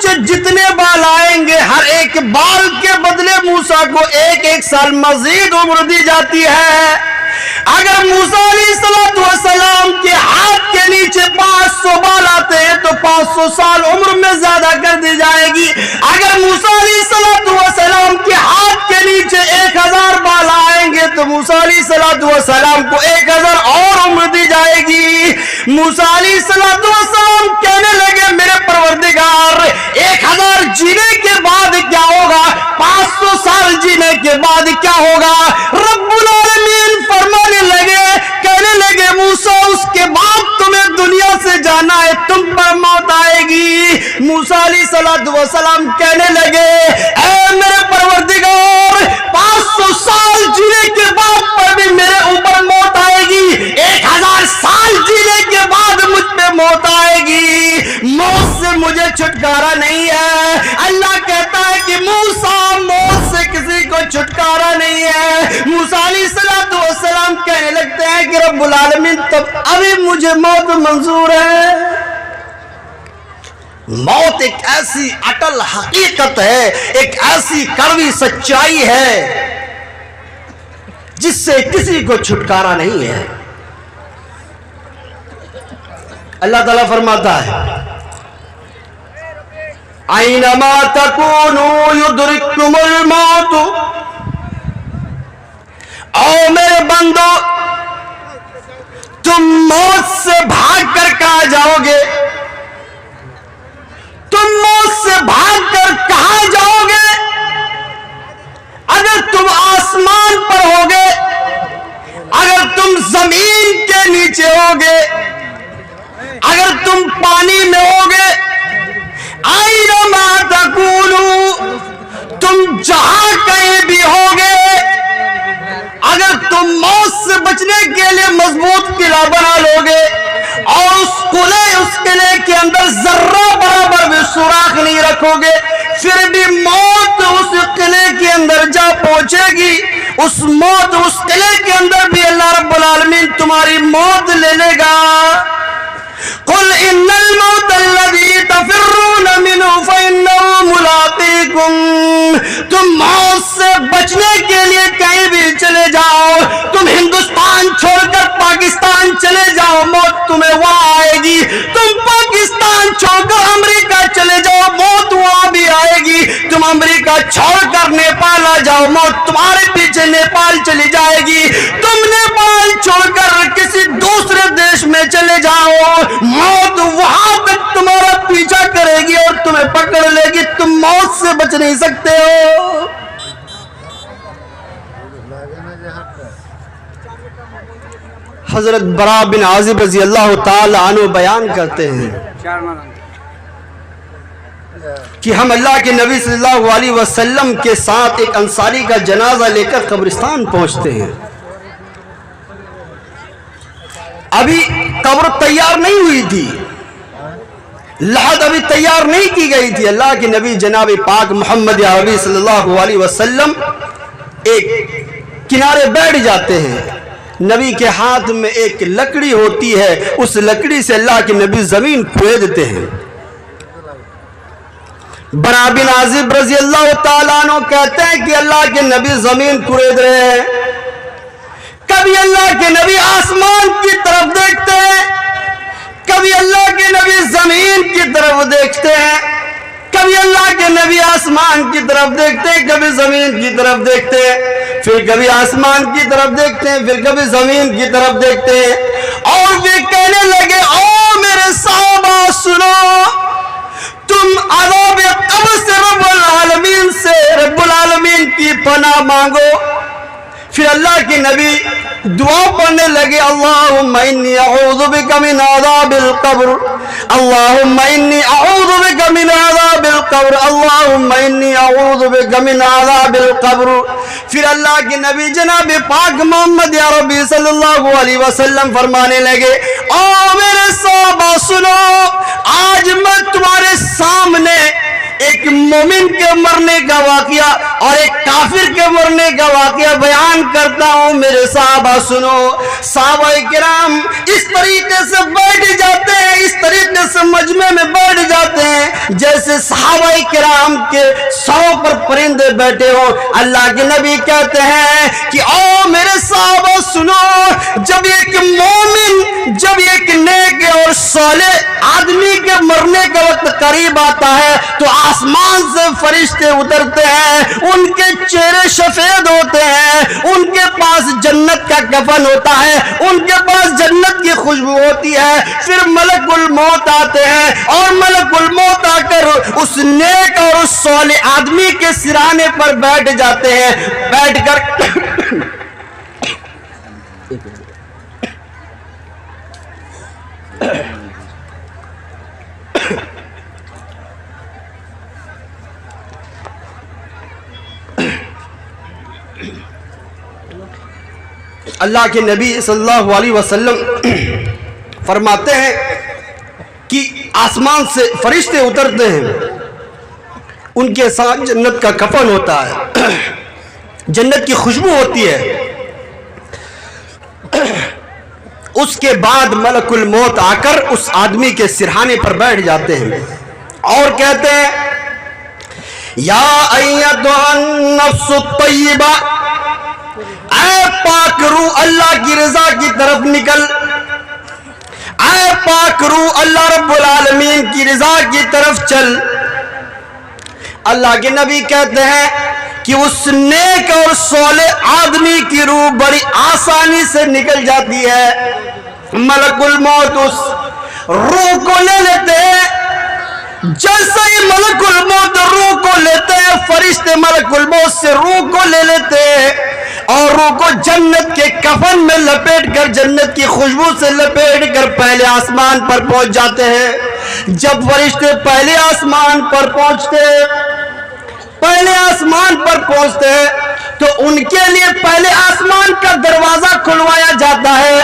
نیچے جتنے بال آئیں گے ہر ایک بال کے بدلے موسیٰ کو 1 سال مزید عمر دی جاتی ہے۔ اگر موسیٰ علیہ السلام کے ہاتھ کے نیچے 500 بال آتے ہیں تو 500 سال عمر میں زیادہ کر دی جائے گی۔ اگر موسیٰ علیہ السلام کے ہاتھ کے نیچے 1000 بال آئیں گے تو موسیٰ علیہ السلام کو 1000 اور عمر دی جائے گی۔ موسیٰ علیہ السلام کہنے لگے میرے پروردگار 1000 جینے کے بعد کیا ہوگا، 500 سال جینے کے بعد کیا ہوگا؟ رب العالمین فرمانے لگے، کہنے لگے موسیٰ اس کے بعد تمہیں دنیا سے جانا ہے، تم پر موت آئے گی۔ موسیٰ علیہ السلام کہنے لگے اے میرے پروردگار 500 سال جینے کے بعد پر بھی میرے اوپر موت آئے گی، 1000 سال جینے کے بعد مجھ پہ موت آئے گی، موت سے مجھے چھٹکارا نہیں ہے۔ اللہ کہتا ہے کہ موسیٰ موت سے کسی کو چھٹکارا نہیں ہے۔ موسیٰ علیہ السلام کہنے لگتے ہیں کہ رب العالمین تب ابھی مجھے موت منظور ہے۔ موت ایک ایسی اٹل حقیقت ہے، ایک ایسی کڑوی سچائی ہے جس سے کسی کو چھٹکارا نہیں ہے۔ اللہ تعالیٰ فرماتا ہے اینما تکونوا یدرککم الموت، او میرے بندو تم موت سے بھاگ کر کہاں جاؤ گے؟ تم موت سے بھاگ کر کہاں جاؤ گے؟ اگر تم آسمان پر ہوگے، اگر تم زمین کے نیچے ہوگے، اگر تم پانی میں ہوگے، اینما تکونوا تم جہاں کہیں بھی ہوگے، اگر تم موت سے بچنے کے لیے مضبوط قلعہ بنا لوگے اور اس قلعے کے اندر ذرہ برابر بھی سوراخ نہیں رکھو گے، پھر بھی موت اس قلعے کے اندر جا پہنچے گی۔ اس قلعے کے اندر بھی اللہ رب العالمین تمہاری موت لے لے گا۔ قل ان الموت الذي تفرون منه فانه ملاقيكم، تم موت سے بچنے کے لیے کہیں بھی چلے جاؤ، تم ہندوستان چھوڑ کر پاکستان چلے جاؤ موت تمہیں وہاں آئے گی، تم پاکستان چھوڑ کر امریکہ چلے جاؤ موت وہاں بھی آئے گی، تم امریکہ چھوڑ کر نیپال آ جاؤ موت تمہارے پیچھے نیپال چلی جائے گی، تم نیپال چھوڑ کر کسی دوسرے دیش میں چلے جاؤ موت وہاں تک تمہارا پیچھا کرے گی اور تمہیں پکڑ لے گی، تم موت سے بچ نہیں سکتے ہو۔ حضرت براء بن عازب رضی اللہ تعالی عنہ بیان کرتے ہیں کہ ہم اللہ کے نبی صلی اللہ علیہ وسلم کے ساتھ ایک انصاری کا جنازہ لے کر قبرستان پہنچتے ہیں۔ ابھی قبر تیار نہیں ہوئی تھی، لحد ابھی تیار نہیں کی گئی تھی۔ اللہ کے نبی جناب پاک محمد عربی صلی اللہ علیہ وسلم ایک کنارے بیٹھ جاتے ہیں، نبی کے ہاتھ میں ایک لکڑی ہوتی ہے، اس لکڑی سے اللہ کے نبی زمین کھودتے ہیں۔ براء بن عازب رضی اللہ تعالیٰ عنہ کہتے ہیں کہ اللہ کے نبی زمین کھود رہے ہیں، کبھی اللہ کے نبی آسمان کی طرف دیکھتے ہیں، کبھی اللہ کے نبی زمین کی طرف دیکھتے ہیں، کبھی اللہ کے نبی آسمان کی طرف دیکھتے ہیں، کبھی زمین کی طرف دیکھتے ہیں، پھر کبھی آسمان کی طرف دیکھتے ہیں، پھر کبھی زمین کی طرف دیکھتے ہیں، اور وہ کہنے لگے او میرے صحابہ سنو، تم عذاب قبر سے رب العالمین کی پناہ مانگو۔ پھر اللہ کے نبی دعا پڑھنے لگے اللہم انی اعوذ بک من عذاب القبر، اللہم انی اعوذ بک من عذاب القبر، اللہم انی اعوذ بک من عذاب القبر۔ پھر اللہ کے نبی جناب پاک محمد عربی صلی اللہ علیہ وسلم فرمانے لگے او میرے صحابہ سنو، آج میں تمہارے سامنے ایک مومن کے مرنے کا واقعہ اور ایک کافر کے مرنے کا واقعہ بیان کرتا ہوں میرے صحابہ سنو۔ صحابہ کرام اس طریقے سے بیٹھ جاتے ہیں، اس طریقے سے مجمع میں بیٹھ جاتے ہیں جیسے صحابہ کرام کے سروں پر پرندے بیٹھے ہو۔ اللہ کے نبی کہتے ہیں کہ او میرے صحابہ سنو، جب ایک مومن، جب ایک نیک اور صالح آدمی کے مرنے کا وقت قریب آتا ہے تو آسمان سے فرشتے اترتے ہیں، ان کے چہرے سفید ہوتے ہیں، ان کے پاس جنت کا کفن ہوتا ہے، ان کے پاس جنت کی خوشبو ہوتی ہے۔ پھر ملک الموت آتے ہیں اور ملک الموت آ کر اس نیک اور اس صالح آدمی کے سرانے پر بیٹھ جاتے ہیں۔ بیٹھ کر اللہ کے نبی صلی اللہ علیہ وسلم فرماتے ہیں کہ آسمان سے فرشتے اترتے ہیں، ان کے ساتھ جنت کا کفن ہوتا ہے، جنت کی خوشبو ہوتی ہے۔ اس کے بعد ملک الموت آ کر اس آدمی کے سرہانے پر بیٹھ جاتے ہیں اور کہتے ہیں یا ایتھا النفس الطیبہ، اے پاک روح اللہ کی رضا کی طرف نکل، اے پاک روح اللہ رب العالمین کی رضا کی طرف چل۔ اللہ کے نبی کہتے ہیں کہ اس نیک اور صالح آدمی کی روح بڑی آسانی سے نکل جاتی ہے۔ ملک الموت اس روح کو لے لیتے ہیں، جیسے ہی ملک الموت روح کو لیتے ہیں، فرشتے ملک الموت سے روح کو لے لیتے ہیں اور روح کو جنت کے کفن میں لپیٹ کر، جنت کی خوشبو سے لپیٹ کر پہلے آسمان پر پہنچ جاتے ہیں۔ جب فرشتے پہلے آسمان پر پہنچتے ہیں، پہلے آسمان پر پہنچتے ہیں تو ان کے لیے پہلے آسمان کا دروازہ کھلوایا جاتا ہے،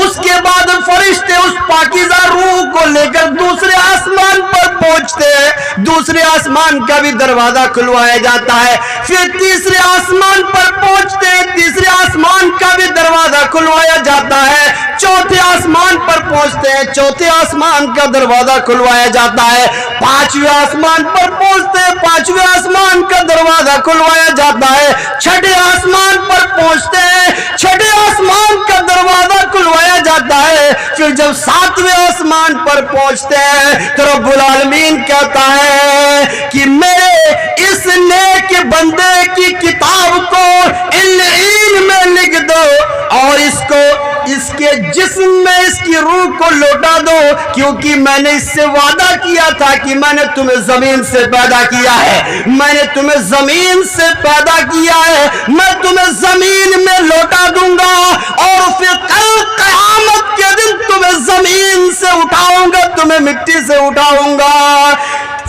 اس کے بعد فرشتے اس پاکیزہ روح کو لے کر دوسرے آسمان پر پہنچتے ہیں، دوسرے آسمان کا بھی دروازہ کھلوایا جاتا ہے، پھر تیسرے آسمان پر پہنچتے ہیں، تیسرے آسمان کا بھی دروازہ کھلوایا جاتا ہے، چوتھے آسمان پر پہنچتے ہیں، چوتھے آسمان کا دروازہ کھلوایا جاتا ہے، پانچویں آسمان پر پہنچتے ہیں، پانچویں آسمان کا دروازہ کھلوایا جاتا ہے، چھٹے آسمان پر پہنچتے ہیں، چھٹے آسمان کا دروازہ کھلوایا جاتا ہے، پھر جب ساتویں آسمان پر پہنچتے ہیں تو رب العالمین کہتا ہے کہ میرے اس نیک بندے کی کتاب کو علین میں لکھ دو اور اس کو اس کے جسم میں اس کی روح کو لوٹا دو، کیونکہ میں نے اس سے وعدہ کیا تھا کہ میں نے تمہیں زمین سے پیدا کیا ہے، میں نے تمہیں زمین سے پیدا کیا ہے، میں تمہیں زمین میں لوٹا دوں گا اور پھر کل قیامت کے دن تمہیں زمین سے اٹھاؤں گا، تمہیں مٹی سے اٹھاؤں گا۔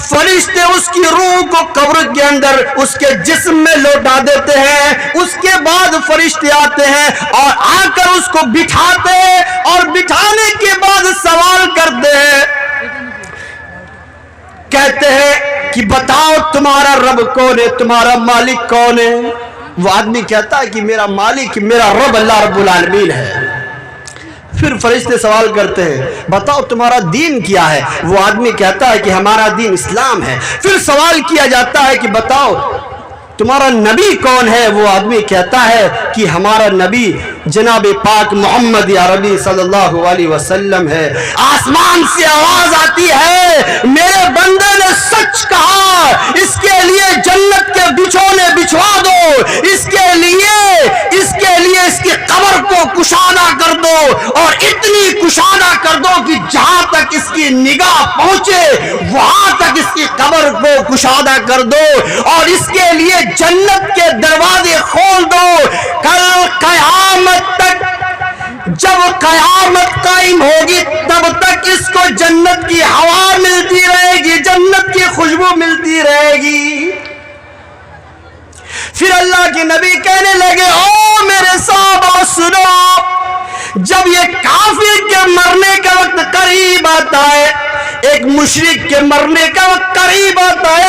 فرشتے اس کی روح کو قبر کے اندر اس کے جسم میں لوٹا دیتے ہیں، اس کے بعد فرشتے آتے ہیں اور آ کر اس کو بٹھاتے ہیں اور بٹھانے کے بعد سوال کرتے ہیں، کہتے ہیں کہ بتاؤ تمہارا رب کون ہے، تمہارا مالک کون ہے؟ وہ آدمی کہتا ہے کہ میرا مالک، میرا رب اللہ رب العالمین ہے۔ پھر فرشتے سوال کرتے ہیں بتاؤ تمہارا دین کیا ہے؟ وہ آدمی کہتا ہے کہ ہمارا دین اسلام ہے۔ پھر سوال کیا جاتا ہے کہ بتاؤ تمہارا نبی کون ہے؟ وہ آدمی کہتا ہے کہ ہمارا نبی جناب پاک محمد عربی صلی اللہ علیہ وسلم ہے۔ آسمان سے آواز آتی ہے میرے بندے نے سچ کہا، اس کے لیے جنت کے بچھونے بچھوا دو، اس کے لیے اس کی قبر کو کشادہ کر دو اور اتنی کشادہ کر دو کہ جہاں تک اس کی نگاہ پہنچے وہاں تک اس کی قبر کو کشادہ کر دو اور اس کے لیے جنت کے دروازے کھول دو۔ کل قیامت تک، جب قیامت قائم ہوگی تب تک اس کو جنت کی ہوا ملتی رہے گی، جنت کی خوشبو ملتی رہے گی۔ پھر اللہ کے نبی کہنے لگے او میرے صحابہ سنو، جب یہ کافر کے مرنے کا وقت قریب آتا ہے، ایک مشرک کے مرنے کا وقت قریب آتا ہے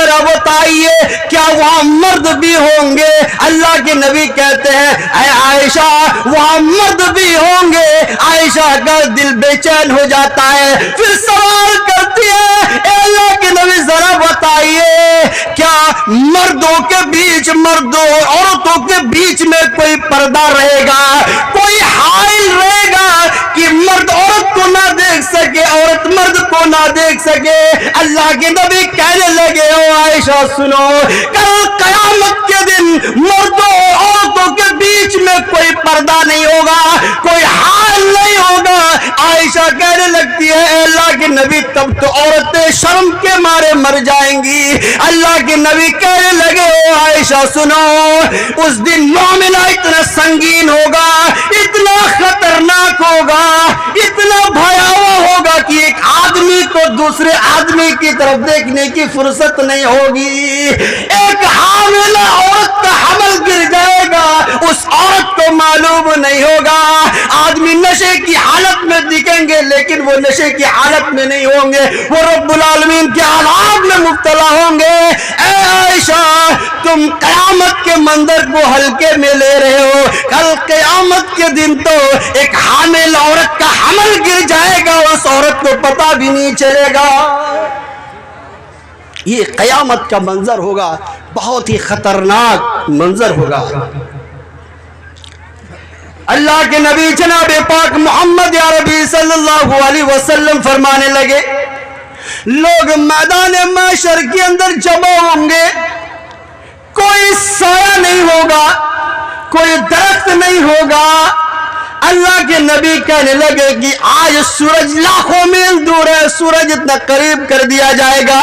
ذرا بتائیے کیا وہاں مرد بھی ہوں گے؟ اللہ کے نبی کہتے ہیں اے عائشہ وہاں مرد بھی ہوں گے۔ عائشہ کا دل بے چین ہو جاتا ہے، پھر سوال کرتی ہے اے اللہ کے نبی ذرا بتائیے کیا مردوں کے بیچ، مردوں اور عورتوں کے بیچ میں کوئی پردہ رہے گا، کوئی حائل رہے گا کہ مرد عورت کو نہ دیکھ سکے، عورت مرد کو نہ دیکھ سکے؟ اللہ کے نبی کہنے لگے او عائشہ سنو، کل قیامت کے دن مردوں اور عورتوں کے بیچ میں کوئی پردہ نہیں ہوگا، کوئی حائل نہیں ہوگا۔ عائشہ کہنے لگتی ہے اے اللہ کے نبی تب تو عورتیں شرم کے مارے مر جائیں گی۔ اللہ کے نبی کہنے لگے او عائشہ سنو، اس دن معاملہ اتنا سنگین ہوگا، اتنا خطرناک ہوگا، اتنا بھیاوہ ہوگا کہ ایک آدمی کو دوسرے آدمی کی طرف دیکھنے کی فرصت نہیں ہوگی۔ ایک حاملہ عورت کا حمل گر جائے گا، اس عورت کو معلوم نہیں ہوگا۔ آدمی نشے کی حالت میں دکھیں گے لیکن وہ نشے کی حالت میں نہیں ہوں گے، وہ رب العالمین کے عذاب میں مبتلا ہوں گے۔ اے عائشہ تم قیامت کے منظر کو ہلکے میں لے رہے ہو، کل قیامت کے دن تو ایک حامل عورت کا حمل گر جائے گا، اس عورت کو پتہ بھی نہیں چلے گا۔ یہ قیامت کا منظر ہوگا، بہت ہی خطرناک منظر ہوگا۔ اللہ کے نبی جناب پاک محمد عربی صلی اللہ علیہ وسلم فرمانے لگے لوگ میدان محشر کے اندر جمع ہوں گے، کوئی سایہ نہیں ہوگا، کوئی درخت نہیں ہوگا۔ اللہ کے نبی کہنے لگے کہ آج سورج لاکھوں میل دور ہے، سورج اتنا قریب کر دیا جائے گا،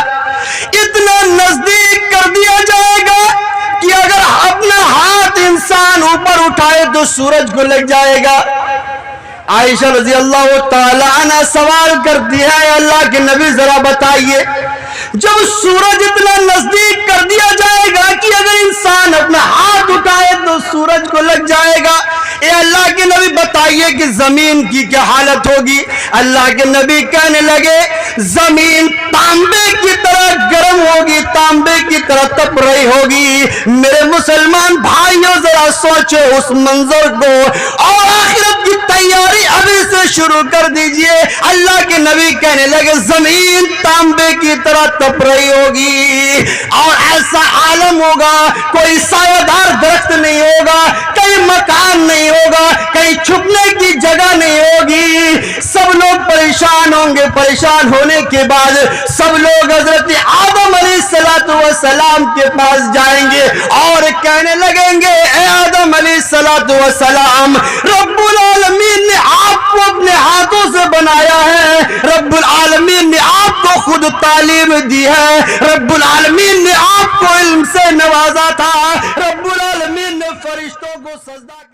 اتنا نزدیک کر دیا جائے گا کہ اگر اپنا ہاتھ انسان اوپر اٹھائے تو سورج کو لگ جائے گا۔ عائشہ رضی اللہ تعالی عنہ سوال کرتی ہے اللہ کے نبی ذرا بتائیے جب سورج اتنا نزدیک کر دیا جائے گا کہ اگر انسان اپنا ہاتھ اٹھائے تو سورج کو لگ جائے گا، اے اللہ کے نبی بتائیے کہ زمین کی کیا حالت ہوگی؟ اللہ کے نبی کہنے لگے زمین تانبے کی طرح گرم ہوگی، تانبے کی طرح تپ رہی ہوگی۔ میرے مسلمان بھائیوں ذرا سوچو اس منظر کو اور آخرت کی تیاری ابھی سے شروع کر دیجئے۔ اللہ کے نبی کہنے لگے زمین تانبے کی طرح تپ رہی ہوگی اور ایسا عالم ہوگا، کوئی سایہ دار درخت نہیں ہوگا، کہیں مکان نہیں ہوگا، کہیں چھپنے کی جگہ نہیں ہوگی، سب لوگ پریشان ہوں گے۔ پریشان ہونے کے بعد سب لوگ حضرت آدم علیہ السلام کے پاس جائیں گے اور کہنے لگیں گے اے آدم علیہ السلام رب العالمین نے آپ کو اپنے ہاتھوں سے بنایا ہے، رب العالمین نے آپ کو خود تعلیم دی ہے، رب العالمین نے آپ کو علم سے نوازا تھا، رب العالمین نے فرشتوں کو سجدہ